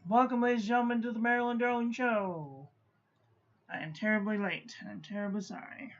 Welcome, ladies and gentlemen, to the Marilyn Darling Show. I am terribly late, and I'm terribly sorry.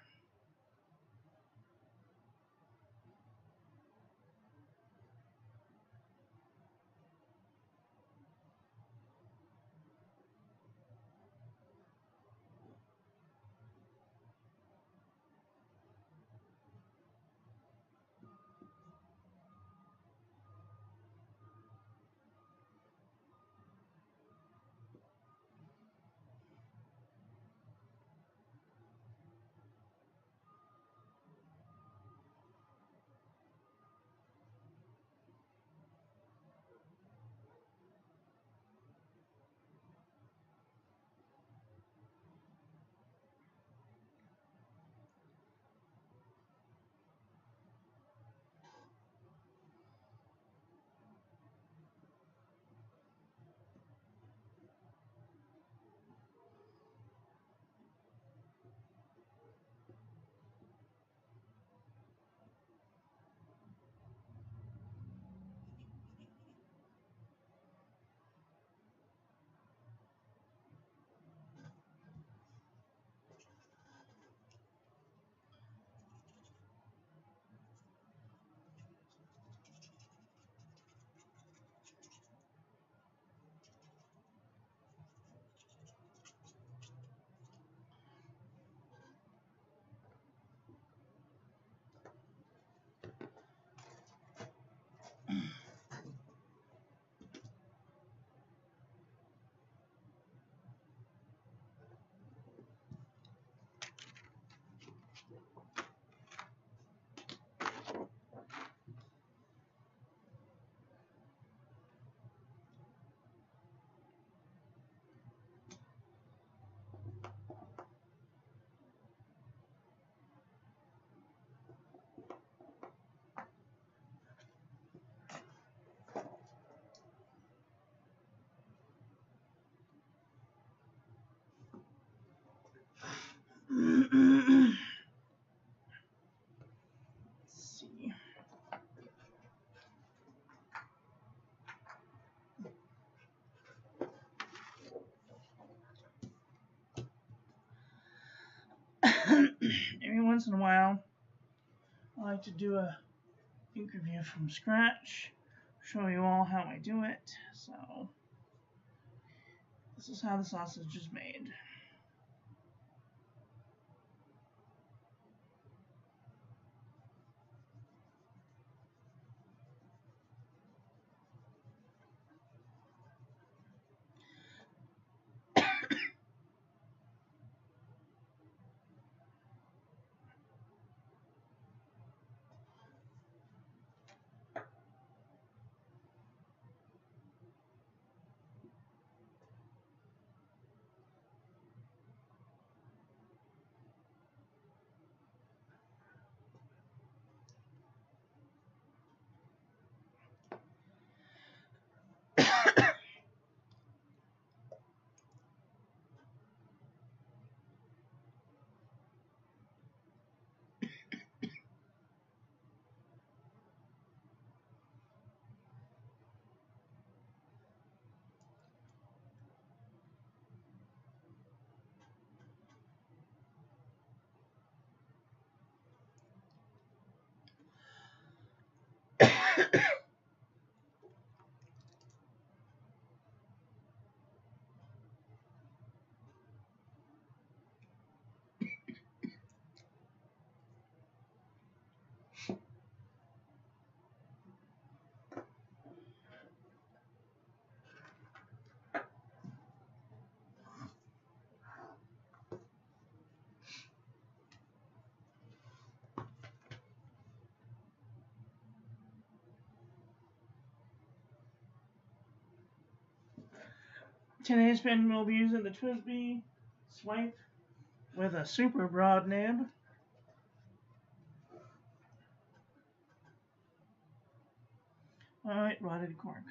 Let's see. Every once in a while, I like to do a ink review from scratch, show you all how I do it. So, this is how the sausage is made. Today's pen will be using the Twisby Swipe with a super broad nib. Alright, rotted cork.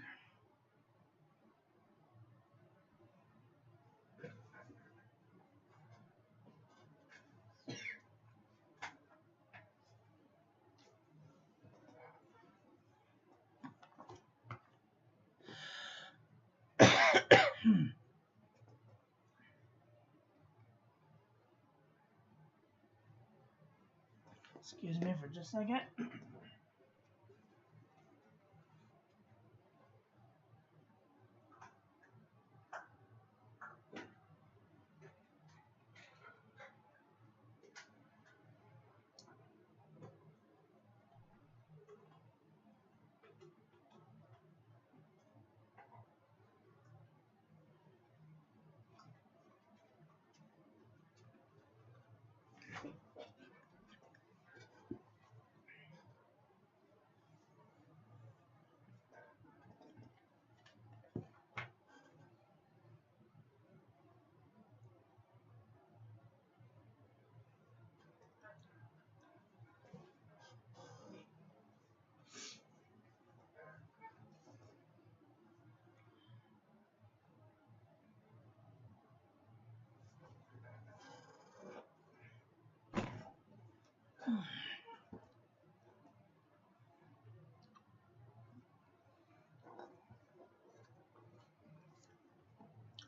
Excuse me for just a second.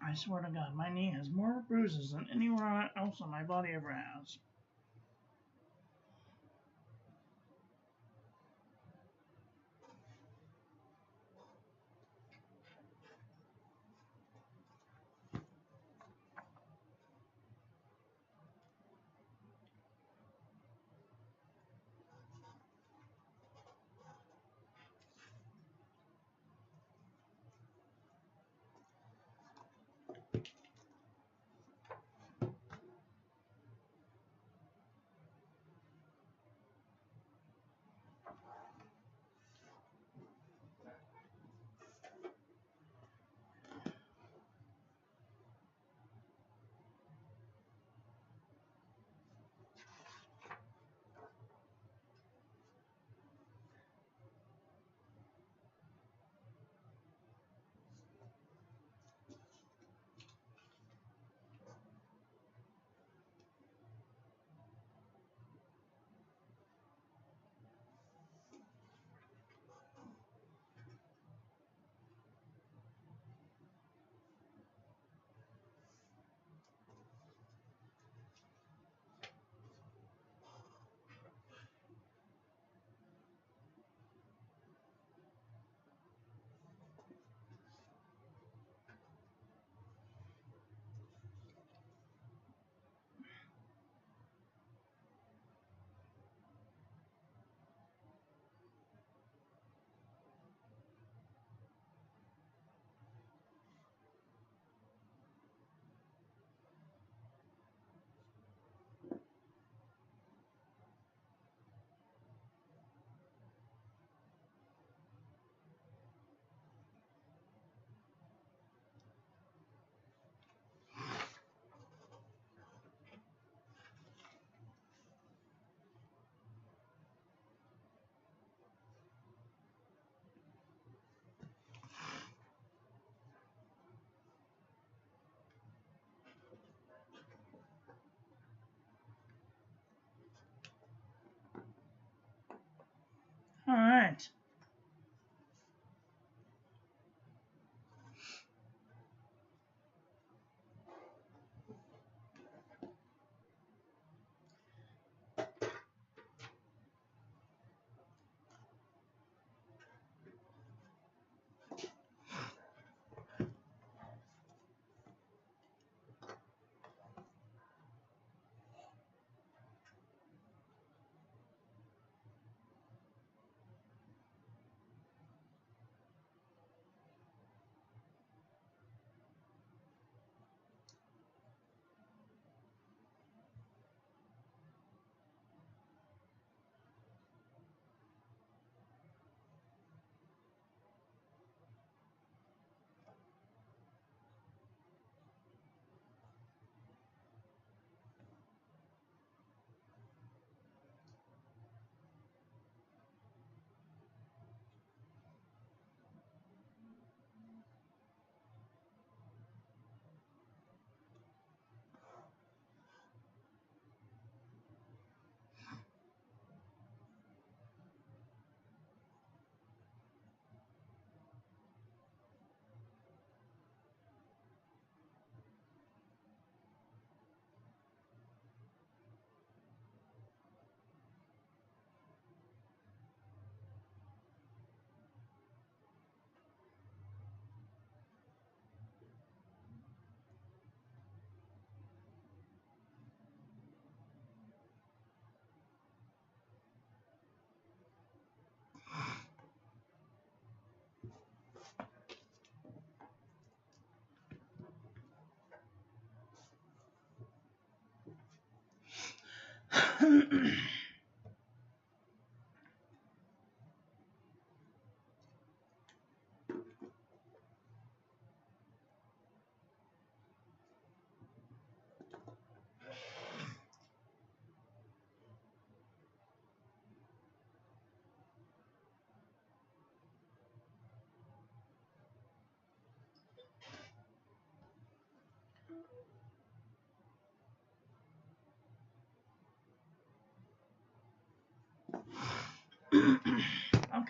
I swear to God, my knee has more bruises than anywhere else on my body ever has.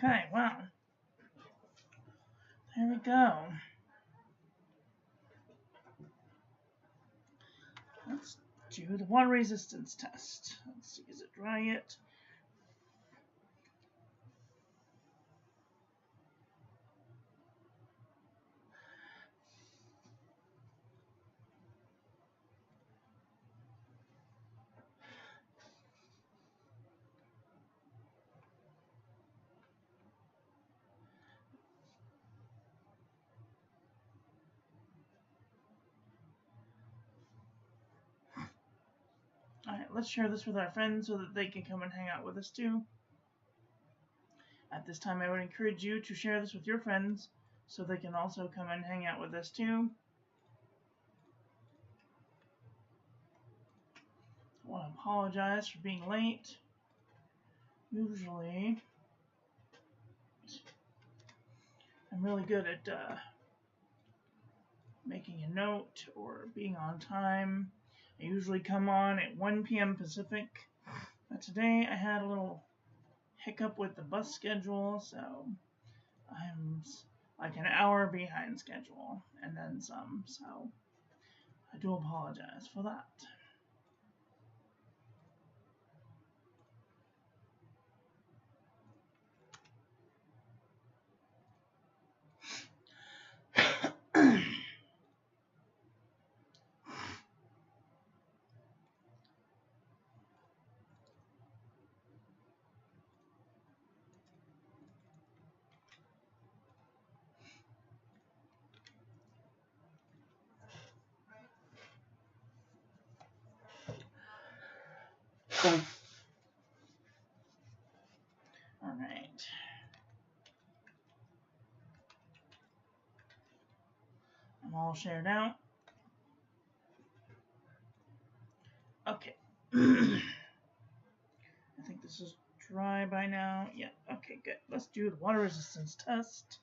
Okay, well, there we go. Let's do the water resistance test. Let's see, is it dry yet? Alright, let's share this with our friends so that they can come and hang out with us too. At this time, I would encourage you to share this with your friends so they can also come and hang out with us too. I want to apologize for being late. Usually, I'm really good at making a note or being on time. I usually come on at 1 p.m. Pacific, but today I had a little hiccup with the bus schedule, so I'm like an hour behind schedule and then some, so I do apologize for that. All right. I'm all shared out. Okay. I think this is dry by now. Yeah, okay, good. Let's do the water resistance test.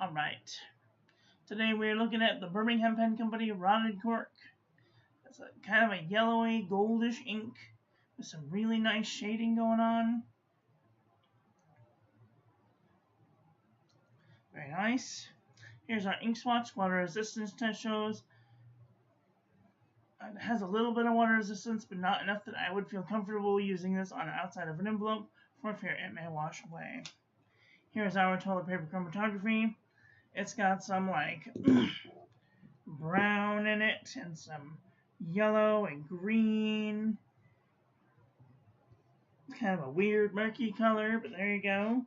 All right. Today we're looking at the Birmingham Pen Company Rotted Cork. It's a kind of a yellowy, goldish ink with some really nice shading going on. Very nice. Here's our ink swatch. Water resistance test shows it has a little bit of water resistance, but not enough that I would feel comfortable using this on the outside of an envelope for fear it may wash away. Here's our toilet paper chromatography. It's got some like brown in it and some yellow and green. It's kind of a weird murky color, but there you go.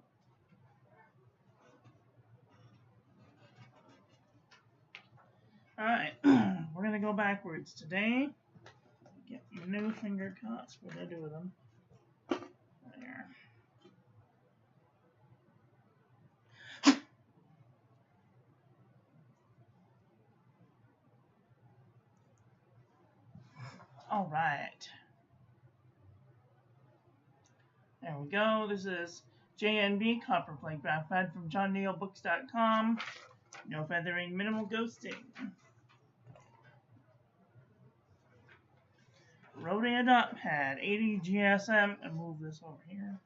Alright, we're going to go backwards today. Get my new finger cuts. What do I do with them? There. Alright. There we go. This is JNB Copperplate Graph Pad from JohnNeilBooks.com. No feathering, minimal ghosting. Rhodia dot pad, 80 GSM, and move this over here.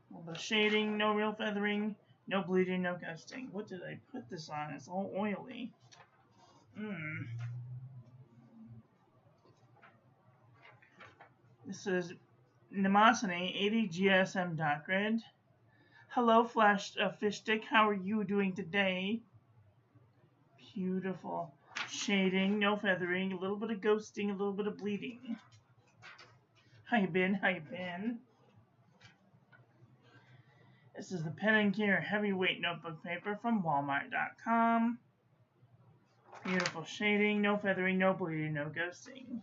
A little bit of shading, no real feathering, no bleeding, no ghosting. What did I put this on? It's all oily. This is Nemosine 80 GSM dot grid. Hello, Flash Fish Stick. How are you doing today? Beautiful shading, no feathering, a little bit of ghosting, a little bit of bleeding. How you been? How you been? This is the Pen & Gear Heavyweight Notebook Paper from Walmart.com. Beautiful shading, no feathering, no bleeding, no ghosting.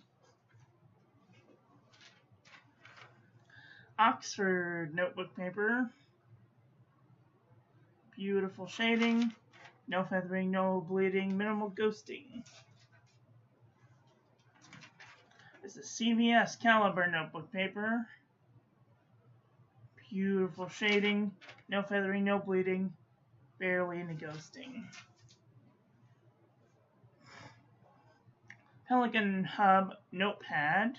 Oxford Notebook Paper. Beautiful shading, no feathering, no bleeding, minimal ghosting. This is CVS Caliber Notebook Paper. Beautiful shading, no feathering, no bleeding, barely any ghosting. Pelican Hub Notepad.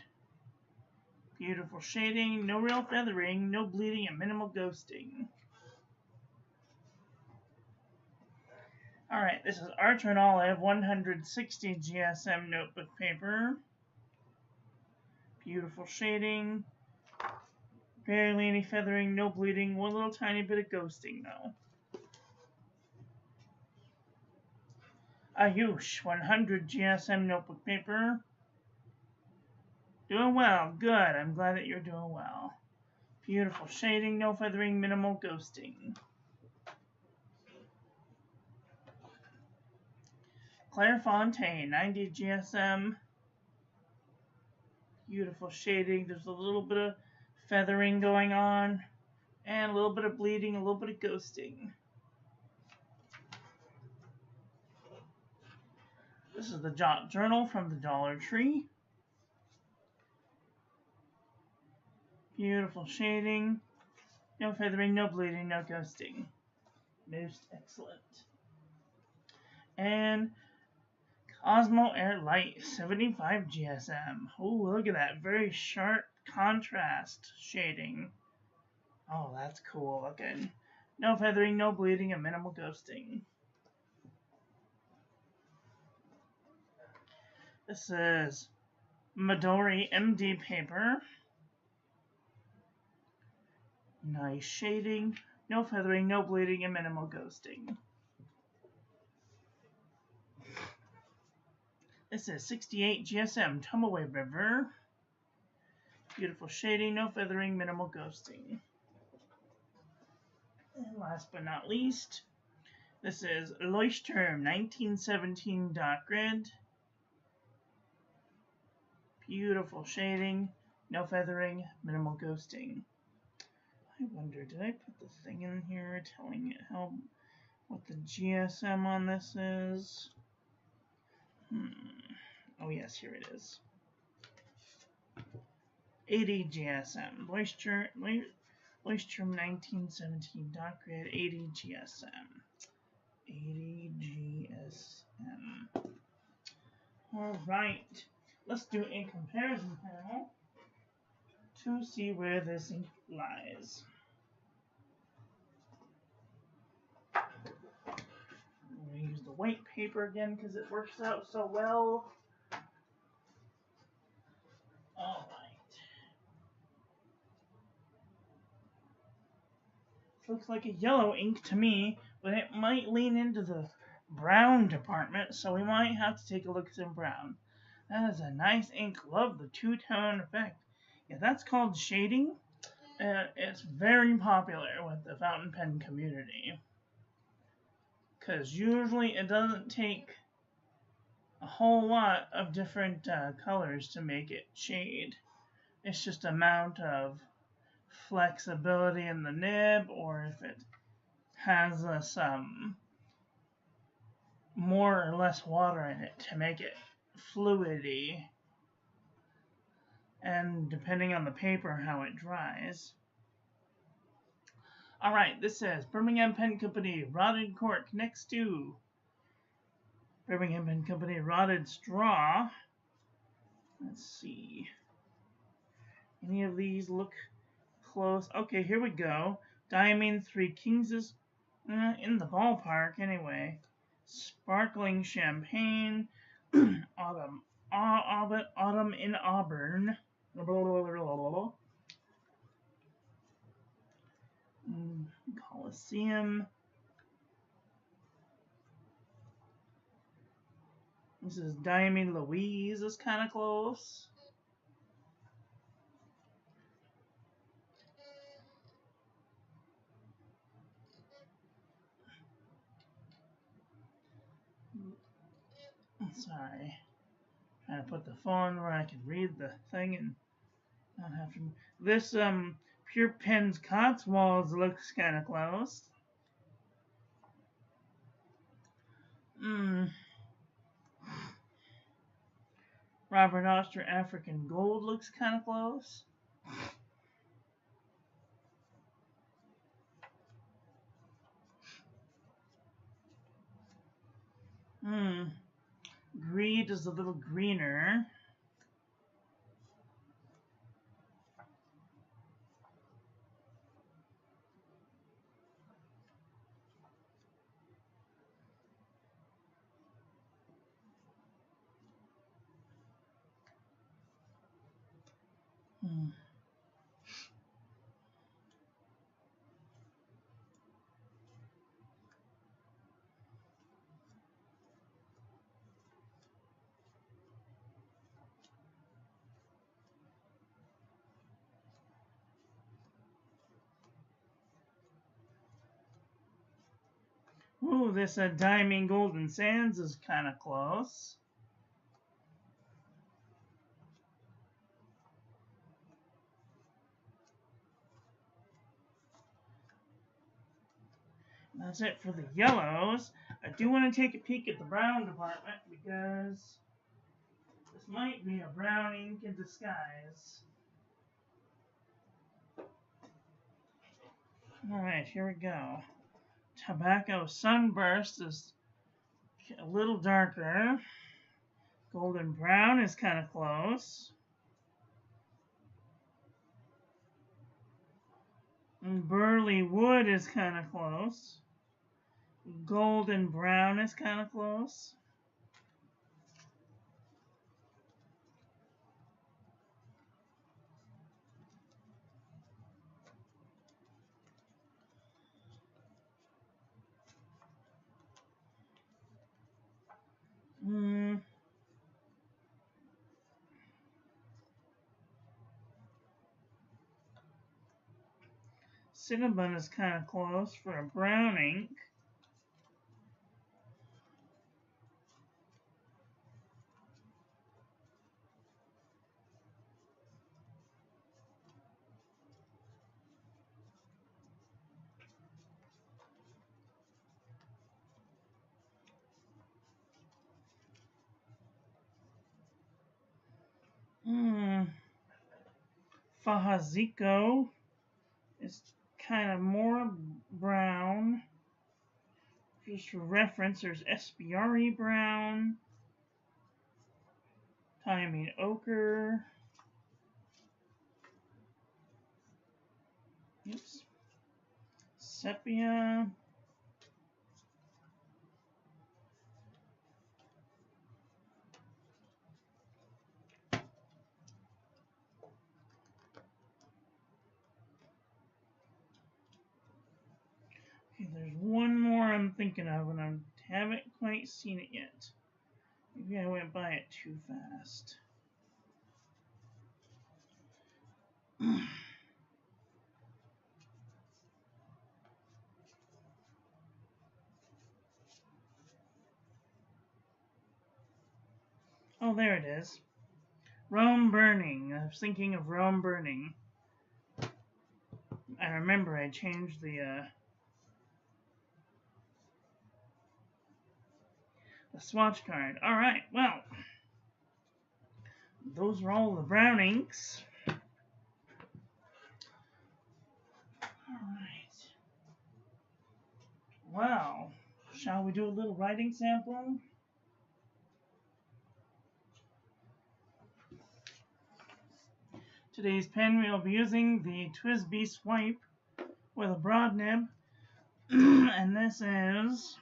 Beautiful shading, no real feathering, no bleeding, and minimal ghosting. Alright, this is Archer and Olive 160 GSM Notebook Paper. Beautiful shading. Barely any feathering, no bleeding, one little tiny bit of ghosting though. Ayush 100 GSM Notebook Paper. Doing well, good. I'm glad that you're doing well. Beautiful shading, no feathering, minimal ghosting. Clairefontaine 90 GSM. Beautiful shading. There's a little bit of feathering going on, and a little bit of bleeding, a little bit of ghosting. This is the Jot Journal from the Dollar Tree. Beautiful shading, no feathering, no bleeding, no ghosting. Most excellent. And Cosmo Air Light 75 GSM. Oh, look at that. Very sharp contrast shading. Oh, that's cool looking. No feathering, no bleeding, and minimal ghosting. This is Midori MD paper. Nice shading, no feathering, no bleeding, and minimal ghosting. This is 68 GSM Tumbleway River. Beautiful shading, no feathering, minimal ghosting. And last but not least, this is Leuchtturm 1917 dot grid. Beautiful shading, no feathering, minimal ghosting. I wonder, did I put the thing in here telling it what the GSM on this is? Oh yes, here it is. 80 GSM. Leuchtturm 1917 dot grid, 80 GSM. 80 GSM. Alright, let's do a comparison panel to see where this ink lies. I'm going to use the white paper again because it works out so well. Alright. Looks like a yellow ink to me, but it might lean into the brown department, so we might have to take a look at some brown. That is a nice ink. Love the two-tone effect. Yeah, that's called shading. It's very popular with the fountain pen community. Because usually it doesn't take a whole lot of different colors to make it shade. It's just amount of flexibility in the nib, or if it has some more or less water in it to make it fluidy, and depending on the paper how it dries. Alright, this says Birmingham Pen Company Rotted Cork next to Birmingham Pen Company Rotted Straw. Let's see. Any of these look close? Okay, here we go. Diamond, Three Kings is in the ballpark anyway. Sparkling Champagne, Autumn in Auburn. Coliseum. This is Diamond Louise is kind of close. Sorry. Trying to put the phone where I can read the thing and not have to. This Pure Pens Cotswolds looks kind of close. Robert Oster African Gold looks kind of close. Greed is a little greener. Ooh, this Diamond Golden Sands is kind of close. That's it for the yellows. I do want to take a peek at the brown department because this might be a brown ink in disguise. Alright, here we go. Tobacco Sunburst is a little darker. Golden Brown is kind of close. And Burley Wood is kind of close. Golden Brown is kind of close. Cinnamon is kind of close for a brown ink. Fajasico is kind of more brown. Just for reference, there's Espiari Brown, Timing Ochre, Sepia, okay, there's one more I'm thinking of, and I haven't quite seen it yet. Maybe I went by it too fast. Oh, there it is. Rome Burning. I was thinking of Rome Burning. I remember I changed the swatch card. Alright, well, those are all the brown inks. Alright. Well, shall we do a little writing sample? Today's pen we will be using the TWSBI Swipe with a broad nib, and this is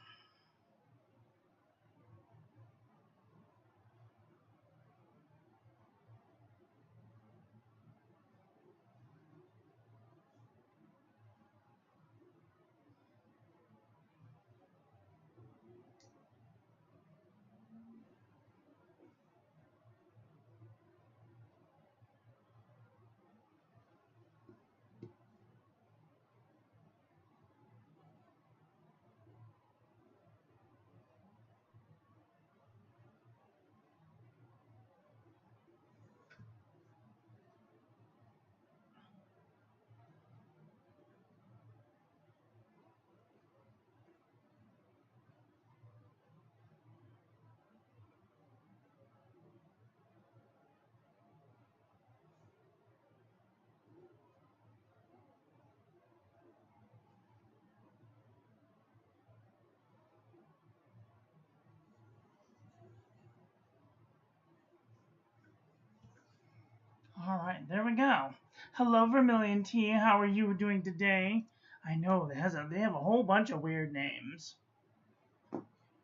Alright, there we go. Hello Vermilion Tea, how are you doing today? I know, they have a whole bunch of weird names.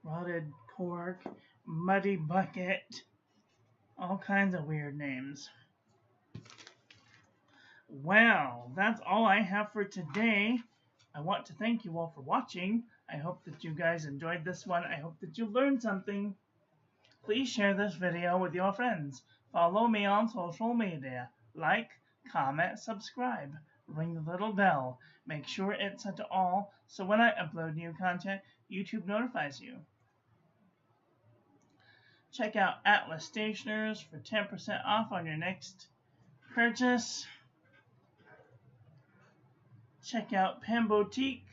Rotted Cork, Muddy Bucket, all kinds of weird names. Well, that's all I have for today. I want to thank you all for watching. I hope that you guys enjoyed this one. I hope that you learned something. Please share this video with your friends. Follow me on social media. Like, comment, subscribe. Ring the little bell. Make sure it's set to all so when I upload new content, YouTube notifies you. Check out Atlas Stationers for 10% off on your next purchase. Check out Pen Boutique.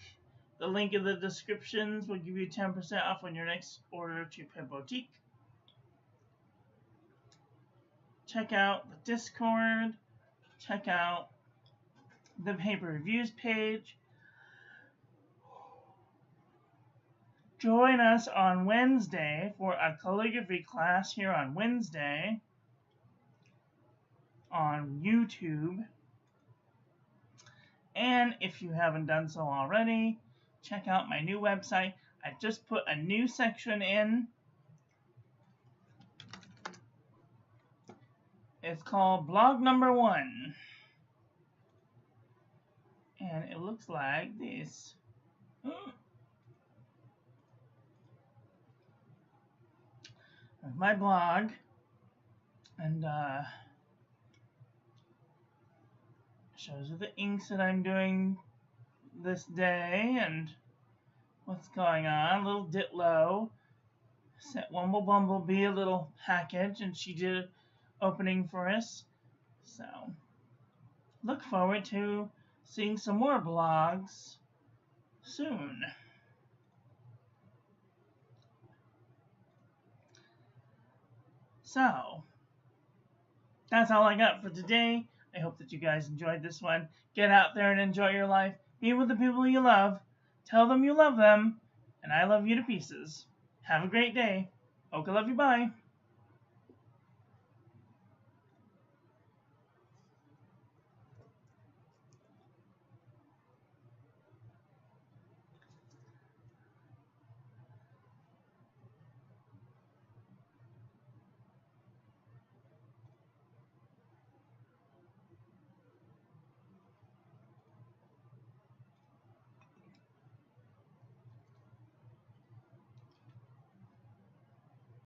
The link in the descriptions will give you 10% off on your next order to Pen Boutique. Check out the Discord. Check out the paper reviews page. Join us on Wednesday for a calligraphy class here on Wednesday on YouTube. And if you haven't done so already, check out my new website. I just put a new section in. It's called Blog Number 1. And it looks like this. My blog. And shows you the inks that I'm doing this day and what's going on. Little Ditlow sent Wumble Bumblebee a little package and she did an opening for us. So look forward to seeing some more blogs soon. So that's all I got for today. I hope that you guys enjoyed this one. Get out there and enjoy your life. Be with the people you love. Tell them you love them. And I love you to pieces. Have a great day. Oka love you. Bye.